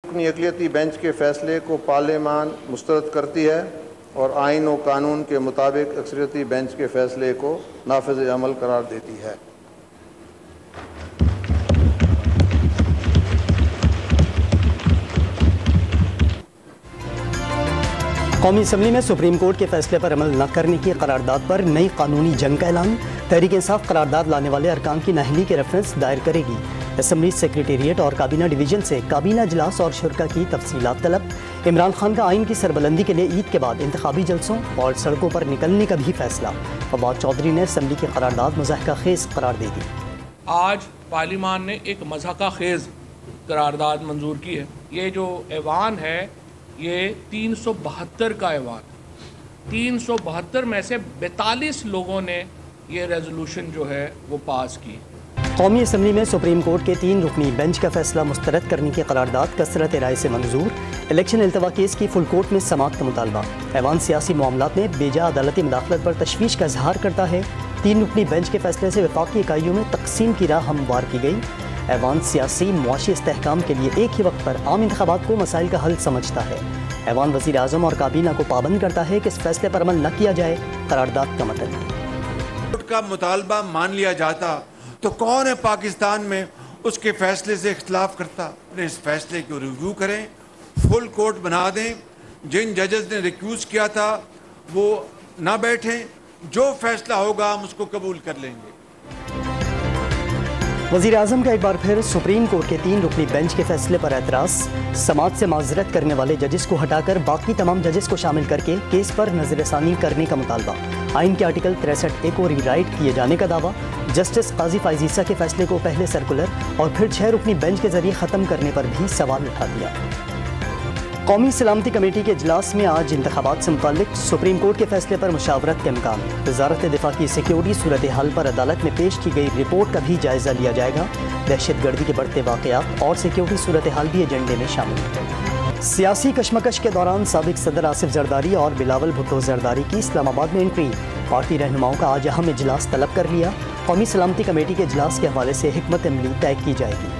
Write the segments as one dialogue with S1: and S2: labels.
S1: अपनी अक़लियती बेंच के फ़ैसले को पार्लियामान मुस्तरद करती है और आइन व कानून के मुताबिक अक्सरियती बेंच के फ़ैसले को नाफिज़ अमल करार देती है।
S2: कौमी असम्बली में सुप्रीम कोर्ट के फैसले पर अमल न करने की करारदाद पर नई कानूनी जंग का ऐलान। तहरीक इंसाफ करारदाद लाने वाले अरकान की नाअहली के रेफरेंस दायर करेगी। असम्बली सेक्रेटेरिएट और काबीना डिवीजन से काबीना इजलास और शुरा की तफसीलात तलब। इमरान खान का आइन की सरबलंदी के लिए ईद के बाद इंतखाबी जलसों और सड़कों पर निकलने का भी फैसला। फवाद चौधरी ने असम्बली की करारदाद मज़ाहिका खेज करार दे दी।
S3: आज पार्लियामान ने एक मज़ाहिका खेज करारदाद मंजूर की है। ये जो ऐवान है ये 372 का ऐवान, 372 में से 42 लोगों ने ये रेजोल्यूशन जो है वो पास की।
S2: कौमी असम्बली में सुप्रीम कोर्ट के 3 रुकनी बेंच का फैसला मुस्तरद करने की करारदाद कसरत राय से मंजूर। इलेक्शन अल्तवा केस की फुल कोर्ट में समाअत का मुतालबा। ऐवान सियासी मामलात में बेजा अदालती मुदाखलत पर तशवीश का इजहार करता है। 3 रुकनी बेंच के फैसले से वफाकी इकाइयों में तकसीम की राह हमवार की गई। ऐवान सियासी मुआशी इस्तेहकाम के लिए एक ही वक्त पर आम इंतखाबात को मसाइल का हल समझता है। ऐवान वज़ीर आज़म और काबीना को पाबंद करता है कि इस फैसले पर अमल न किया जाए। करारदाद का मतन
S4: कोर्ट का मुतालबा मान लिया जाता तो कौन है पाकिस्तान में उसके फैसले से इख्तलाफ करता। अपने इस फैसले को रिव्यू करें, फुल कोर्ट बना दें। जिन जजेस ने रिक्यूज़ किया था वो ना बैठें, जो फैसला होगा हम उसको कबूल कर लेंगे।
S2: वज़ीर आज़म का एक बार फिर सुप्रीम कोर्ट के 3 रुकनी बेंच के फैसले पर एतराज़। समाअत से माजरत करने वाले जजेस को हटाकर बाकी तमाम जजेस को शामिल करके केस पर नज़रसानी करने का मुतालबा। आइन के आर्टिकल 63A को रीराइट किए जाने का दावा। जस्टिस काजी फाइज़ ईसा के फैसले को पहले सर्कुलर और फिर 6 रुकनी बेंच के जरिए ख़त्म करने पर भी सवाल उठा दिया। कौमी सलामती कमेटी के इजलास में आज इंतखाबात से मुताल्लिक सुप्रीम कोर्ट के फैसले पर मुशावरत का इम्कान। वज़ारत दिफा की सिक्योरिटी सूरत हाल पर अदालत में पेश की गई रिपोर्ट का भी जायज़ा लिया जाएगा। दहशतगर्दी के बढ़ते वाक़यात और सिक्योरिटी सूरत हाल भी एजेंडे में शामिल है। सियासी कशमकश के दौरान साबिक सदर आसिफ जरदारी और बिलावल भुट्टो जरदारी की इस्लामाबाद में एंट्री। पार्टी रहनुमाओं का आज अहम इजलास तलब कर लिया। कौमी सलामती कमेटी के इजलास के हवाले से हिकमत अमली तय की जाएगी।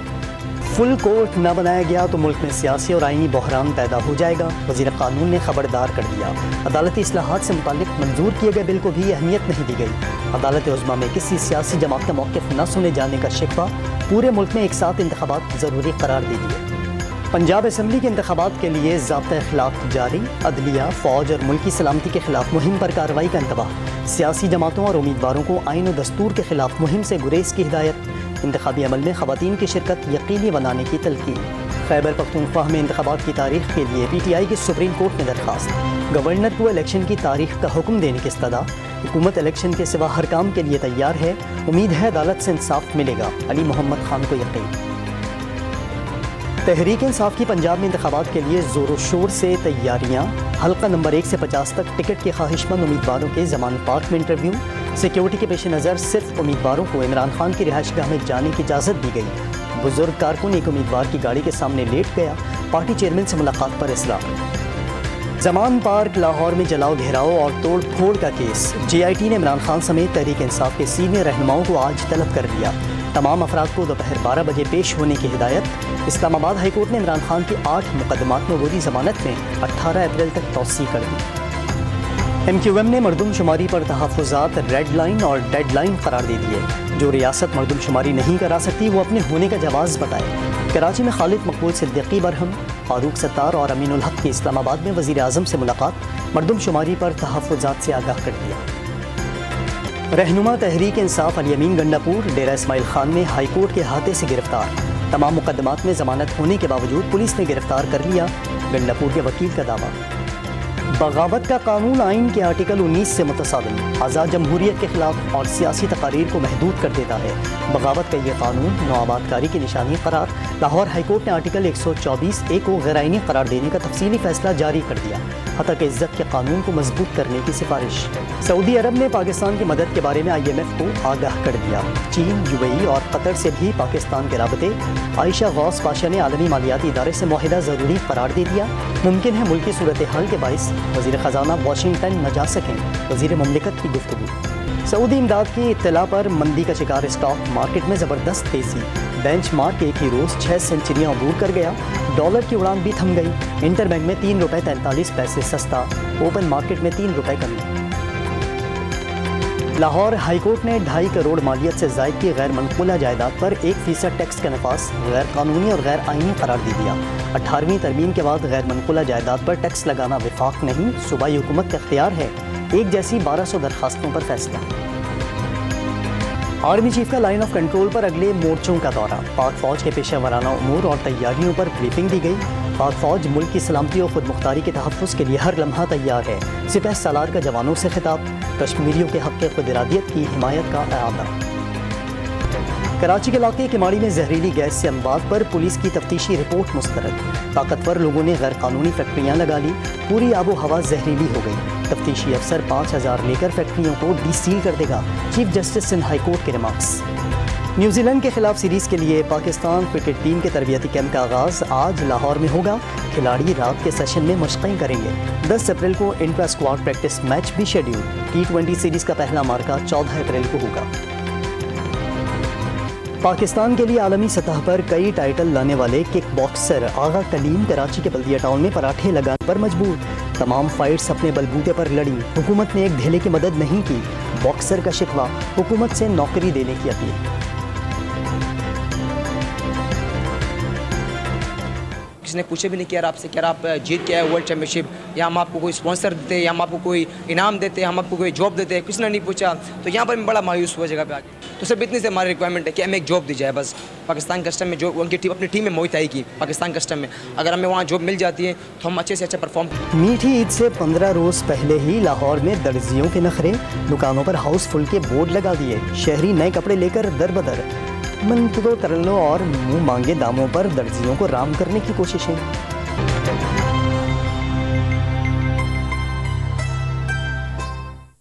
S2: फुल कोर्ट न बनाया गया तो मुल्क में सियासी और आइनी बहरान पैदा हो जाएगा। वज़ीर कानून ने खबरदार कर दिया। अदालती इस्लाहात से मुताल्लिक मंजूर किए गए बिल को भी अहमियत नहीं दी गई। अदालत उज़्मा में किसी सियासी जमात का मौक़िफ़ न सुने जाने का शिकवा। पूरे मुल्क में एक साथ इंतखाबात ज़रूरी करार दे दिए। पंजाब असम्बली के इंतखाबात के लिए ज़ाब्ता इख़्लाक़ जारी। अदलिया, फ़ौज और मुल्की सलामती के खिलाफ मुहिम पर कार्रवाई का इंतबाह। सियासी जमातों और उम्मीदवारों को आइन और दस्तूर के खिलाफ मुहिम से गुरेज की हिदायत। इंतखाबी अमल में ख़वातीन की शिरकत यकीनी बनाने की तलकीन। खैबर पख्तूनख्वा में इंतखाबात की तारीख के लिए PTI की सुप्रीम कोर्ट में दरख्वास्त। गवर्नर को इलेक्शन की तारीख का हुक्म देने की इस्तदा। हुकूमत इलेक्शन के सिवा हर काम के लिए तैयार है। उम्मीद है अदालत से इंसाफ मिलेगा। अली मोहम्मद खान को यकीन। तहरीक इंसाफ की पंजाब में इंतखाबात के लिए ज़ोर शोर से तैयारियाँ। हल्का नंबर 1 से 50 तक टिकट के ख्वाहिशमंद उम्मीदवारों के ज़मानत पार्क में इंटरव्यू। सिक्योरिटी के पेश नज़र सिर्फ उम्मीदवारों को इमरान खान की रिहाइशगाह में जाने की इजाज़त दी गई। बुजुर्ग कारकुन एक उम्मीदवार की गाड़ी के सामने लेट गया। पार्टी चेयरमैन से मुलाकात पर इसलाह। जमान पार्क लाहौर में जलाओ घेराव और तोड़ फोड़ का केस। JIT ने इमरान खान समेत तहरीक इंसाफ के सीनियर रहनुमाओं को आज तलब कर लिया। तमाम अफराद को दोपहर 12 बजे पेश होने की हिदायत। इस्लामाबाद हाई कोर्ट ने इमरान खान की 8 मुकदमात में वरी जमानत में 18 अप्रैल तक तौसी कर दी। MQM ने मरदमशुमारी पर तहफ़्फ़ुज़ात रेड लाइन और डेड लाइन करार दे दिए। जो रियासत मरदमशुमारी नहीं करा सकती वो अपने होने का जवाज़ बताए। कराची में खालिद मकबूल सिद्दीकी बरहम, फारूक सत्तार और अमीनुल हक की इस्लामाबाद में वज़ीर आज़म से मुलाकात। मरदमशुमारी पर तहफ़्फ़ुज़ात से आगाह कर दिया। रहनुमा तहरीक इंसाफ अली अमीन गंडापुर डेरा इस्माइल खान में हाई कोर्ट के हाथे से गिरफ्तार। तमाम मुकदमात में जमानत होने के बावजूद पुलिस ने गिरफ्तार कर लिया। गंडापुर के वकील का दावा। बगावत का कानून आइन के आर्टिकल 19 से मुतसादिम। आज़ाद जमहूरियत के खिलाफ और सियासी तकारीर को महदूद कर देता है। बगावत का यह कानून नौआबादकारी की निशानी करार। लाहौर हाईकोर्ट ने आर्टिकल 124A को गैर-आइनी करार देने का तफसीली फैसला जारी कर दिया। हतक इज़्ज़त के कानून को मजबूत करने की सिफारिश। सऊदी अरब ने पाकिस्तान की मदद के बारे में IMF को आगाह कर दिया। चीन, UAE और कतर से भी पाकिस्तान के राबते। आयशा गौस पाशा ने आलमी मालियाती इदारे से मुआहिदा ज़रूरी करार दे दिया। मुमकिन है मुल्की सूरत हाल के बाइस वज़ीर ख़जाना वाशिंगटन न जा सकें। वज़ीर मुमलिकत की गुफ्तगू। सऊदी इमदाद की इत्तला पर मंदी का शिकार स्टॉक मार्केट में ज़बरदस्त तेज़ी। बेंचमार्क एक ही रोज़ 6 सेंचुरियाँ अबूर कर गया। डॉलर की उड़ान भी थम गई। इंटरबैंक में ₹3.43 सस्ता, ओपन मार्केट में ₹3 कमी। लाहौर हाईकोर्ट ने 2.5 करोड़ मालियत से ज़ायद की गैर मनकूला जायदाद पर 1% टैक्स का नफास गैर कानूनी और गैर आईनी करार दे दिया। 18वीं तरमीम के बाद गैर मनकूला जायदाद पर टैक्स लगाना विफाक नहीं, सूबाई हुकूमत का इख्तियार है। एक जैसी 1200 दरखास्तों पर फैसला। आर्मी चीफ का लाइन ऑफ कंट्रोल पर अगले मोर्चों का दौरा। पाक फौज के पेशा वराना उमूर और तैयारियों पर ब्रीफिंग दी गई। पाक फौज मुल्क की सलामती और खुद मुख्तारी के तहफ़्फ़ुज़ के लिए हर लम्हा तैयार है। सिपह सालार का जवानों से खिताब। कश्मीरियों के हक़ खुद इरादियत की हिमायत का एआदा। कराची के इलाके किमाड़ी में जहरीली गैस से अमवात पर पुलिस की तफ्तीशी रिपोर्ट मुस्तरद। ताकतवर लोगों ने गैर कानूनी फैक्ट्रियाँ लगा ली, पूरी आबो हवा जहरीली हो गई। तफ्तीशी अफसर 5000 लेकर फैक्ट्रियों को डीसील कर देगा। Chief justice Sindh high court के रिमार्क्स। न्यूजीलैंड के खिलाफ सीरीज़ के लिए पाकिस्तान क्रिकेट टीम के तरबियती कैंप का आगाज़ आज लाहौर में होगा। खिलाड़ी रात के सेशन में मशक़ें करेंगे। 10 अप्रैल को इंट्रा स्क्वाड प्रैक्टिस मैच भी शेड्यूल। T20 सीरीज़ का पहला मार्का 14 अप्रैल को होगा। पाकिस्तान के लिए आलमी सतह पर कई टाइटल लाने वाले किक बॉक्सर आगा कलीम कराची के बल्दिया टाउन में पराठे लगाने पर मजबूर। तमाम फाइट्स अपने बलबूते पर लड़ी। हुकूमत ने एक ढेले की मदद नहीं की। बॉक्सर का शिकवा, हुकूमत से नौकरी देने की अपील।
S5: किसी ने पूछे भी नहीं कि यार आपसे, क्या आप जीत के आए वर्ल्ड चैम्पियनशिप, या हम आपको कोई स्पॉन्सर देते, या हम आपको कोई इनाम देते, हम आपको कोई जॉब देते, किसी ने नहीं पूछा। तो यहाँ पर मैं बड़ा मायूस हुआ जगह पे आके। तो सिर्फ इतनी से हमारी रिक्वायरमेंट है कि हमें एक जॉब दी जाए बस। पाकिस्तान कस्टम में जो उनकी टीम, अपनी टीम में मोहित आई की पाकिस्तान कस्टम में, अगर हमें वहाँ जॉब मिल जाती है तो हम अच्छे से अच्छा परफॉर्म।
S2: मीठी ईद से 15 रोज़ पहले ही लाहौर में दर्जियों के नखरे। दुकानों पर हाउसफुल के बोर्ड लगा दिए। शहरी नए कपड़े लेकर दर बदर। मंतगो तरलों और मुँह मांगे दामों पर दर्जियों को राम करने की कोशिशें।